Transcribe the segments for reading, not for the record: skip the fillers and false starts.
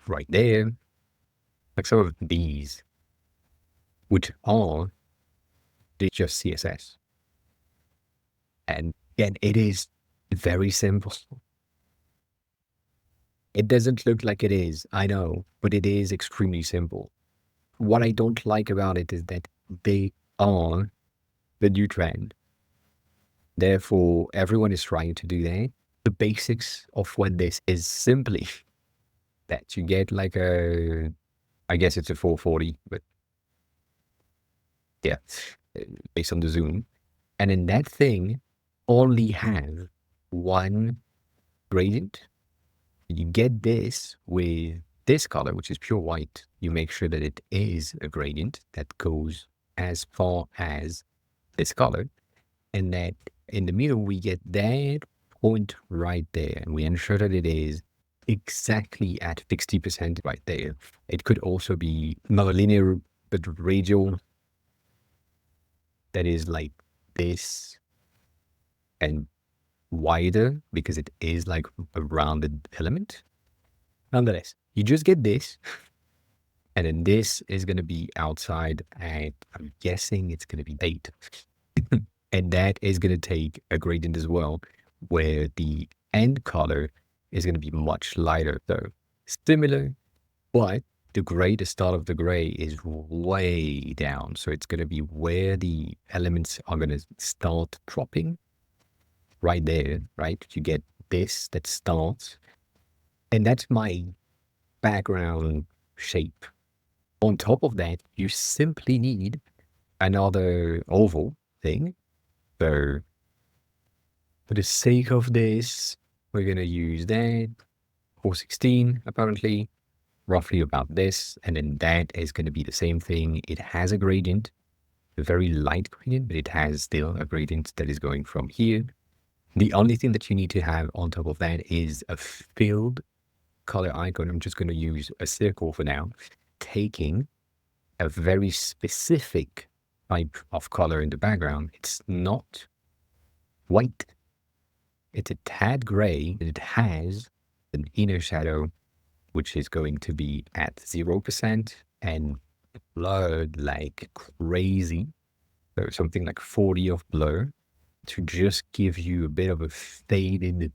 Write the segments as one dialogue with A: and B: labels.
A: right there, like some of these, which are just CSS. And again, it is very simple. It doesn't look like it is, I know, but it is extremely simple. What I don't like about it is that they are the new trend. Therefore, everyone is trying to do that. The basics of what this is simply that you get like a, I guess it's a 440, but yeah, based on the zoom. And in that thing, only have one gradient. You get this with this color, which is pure white. You make sure that it is a gradient that goes as far as this color. And that in the middle, we get that point right there. And we ensure that it is exactly at 60% right there. It could also be not linear, but radial. That is like this and wider because it is like a rounded element. Nonetheless, you just get this. And then this is going to be outside at, I'm guessing it's going to be 8. And that is going to take a gradient as well, where the end color is going to be much lighter. So similar, but the gray, the start of the gray is way down. So it's going to be where the elements are going to start dropping right there, right? You get this that starts. And that's my background shape. On top of that, you simply need another oval thing. So for the sake of this, we're going to use that 416, apparently, roughly about this. And then that is going to be the same thing. It has a gradient, a very light gradient, but it has still a gradient that is going from here. The only thing that you need to have on top of that is a filled color icon. I'm just going to use a circle for now, taking a very specific type of color in the background. It's not white. It's a tad gray, and it has an inner shadow, which is going to be at 0% and blurred like crazy. So something like 40 of blur to just give you a bit of a faded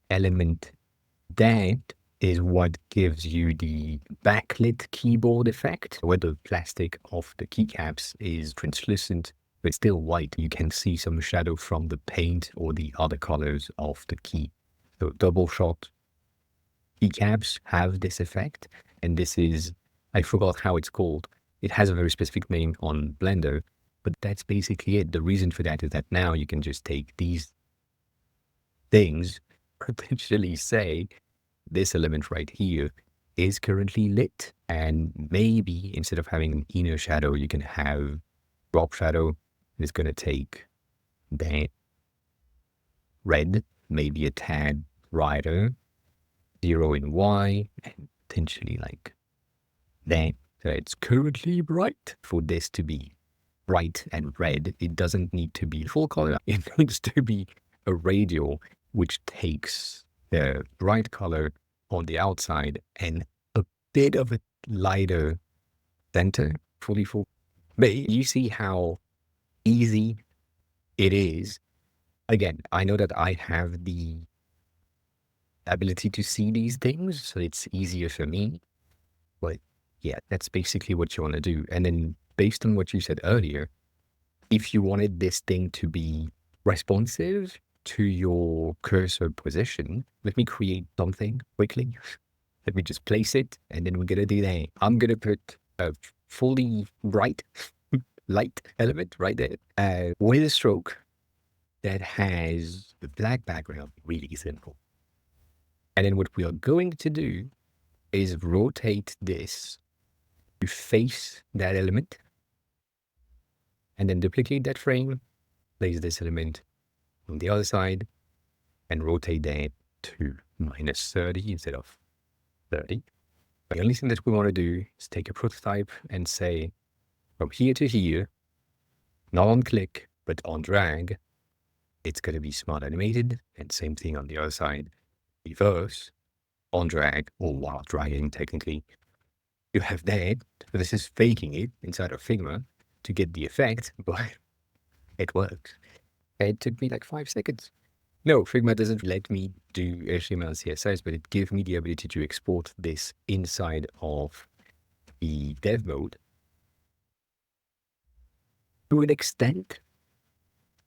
A: element. That is what gives you the backlit keyboard effect, where the plastic of the keycaps is translucent, but still white. You can see some shadow from the paint or the other colors of the key. So double shot keycaps have this effect, and this is, I forgot how it's called. It has a very specific name on Blender, but that's basically it. The reason for that is that now you can just take these things, potentially say, this element right here is currently lit. And maybe instead of having an inner shadow, you can have drop shadow. It's going to take that red, maybe a tad brighter, 0 in Y, and potentially like that. So it's currently bright. For this to be bright and red, it doesn't need to be full color. It needs to be a radial, which takes the bright color on the outside and a bit of a lighter center, fully full. But you see how easy it is. Again, I know that I have the ability to see these things, so it's easier for me. But yeah, that's basically what you want to do. And then based on what you said earlier, if you wanted this thing to be responsive to your cursor position, let me create something quickly. Let me just place it, and then we're going to do that. I'm going to put a fully bright light element right there with a stroke that has the black background, really simple. And then what we are going to do is rotate this to face that element, and then duplicate that frame, place this element on the other side, and rotate that to -30 instead of 30. The only thing that we want to do is take a prototype and say from here to here, not on click, but on drag, it's going to be smart animated, and same thing on the other side, reverse, on drag or while dragging technically. You have that. This is faking it inside of Figma to get the effect, but it works. It took me like 5 seconds. No, Figma doesn't let me do HTML and CSS, but it gives me the ability to export this inside of the dev mode. To an extent,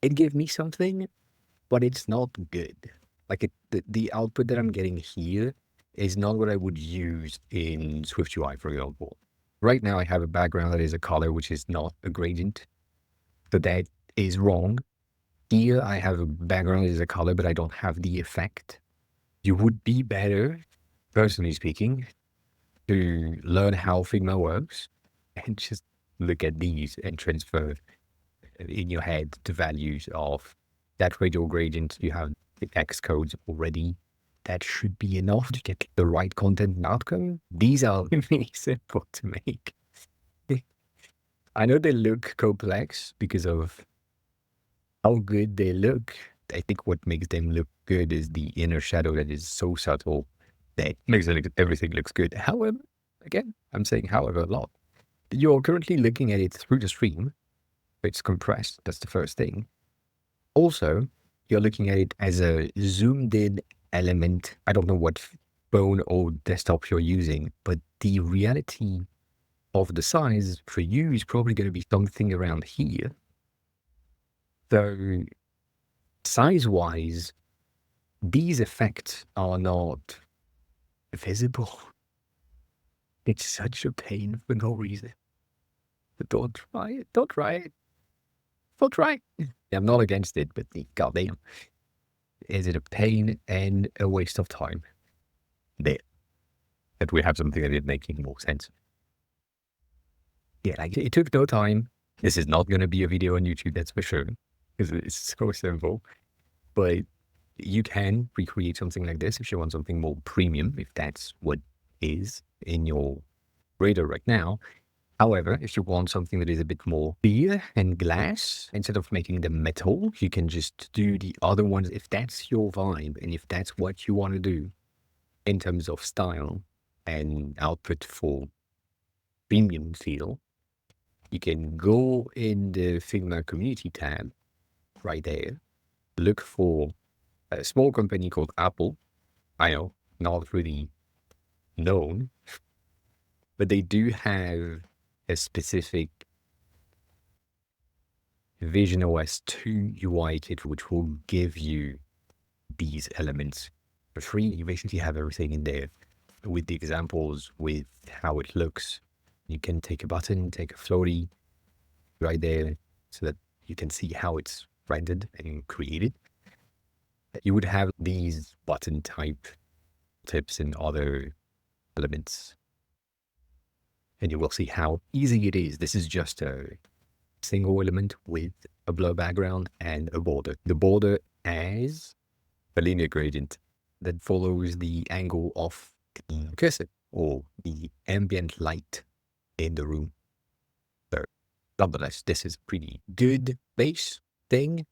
A: it gave me something, but it's not good. Like the output that I'm getting here is not what I would use in SwiftUI, for example. Right now, I have a background that is a color, which is not a gradient. So that is wrong. Here, I have a background that is a color, but I don't have the effect. You would be better, personally speaking, to learn how Figma works and just look at these and transfer in your head the values of that radial gradient. You have the X codes already. That should be enough to get the right content and outcome. These are really simple to make. I know they look complex because of how good they look. I think what makes them look good is the inner shadow that is so subtle that makes everything looks good. However, again, I'm saying however a lot. You're currently looking at it through the stream. It's compressed. That's the first thing. Also, you're looking at it as a zoomed in element. I don't know what phone or desktop you're using, but the reality of the size for you is probably going to be something around here. So size-wise, these effects are not visible. It's such a pain for no reason. But don't try it. Don't try it. Don't try it. I'm not against it, but goddamn, is it a pain and a waste of time? There. That we have something that is making more sense. Yeah, like it took no time. This is not going to be a video on YouTube, that's for sure, because it's so simple. But you can recreate something like this if you want something more premium, if that's what is in your radar right now. However, if you want something that is a bit more clear and glass, instead of making them metal, you can just do the other ones if that's your vibe and if that's what you want to do in terms of style and output for premium feel. You can go in the Figma community tab right there, look for a small company called Apple. I know, not really known, but they do have a specific Vision OS 2 UI kit, which will give you these elements for free. You basically have everything in there with the examples, with how it looks. You can take a button, take a floaty right there so that you can see how it's rendered and created. You would have these button type tips and other elements, and you will see how easy it is. This is just a single element with a blur background and a border. The border as a linear gradient that follows the angle of the cursor or the ambient light in the room. So nonetheless, this is a pretty good base thing.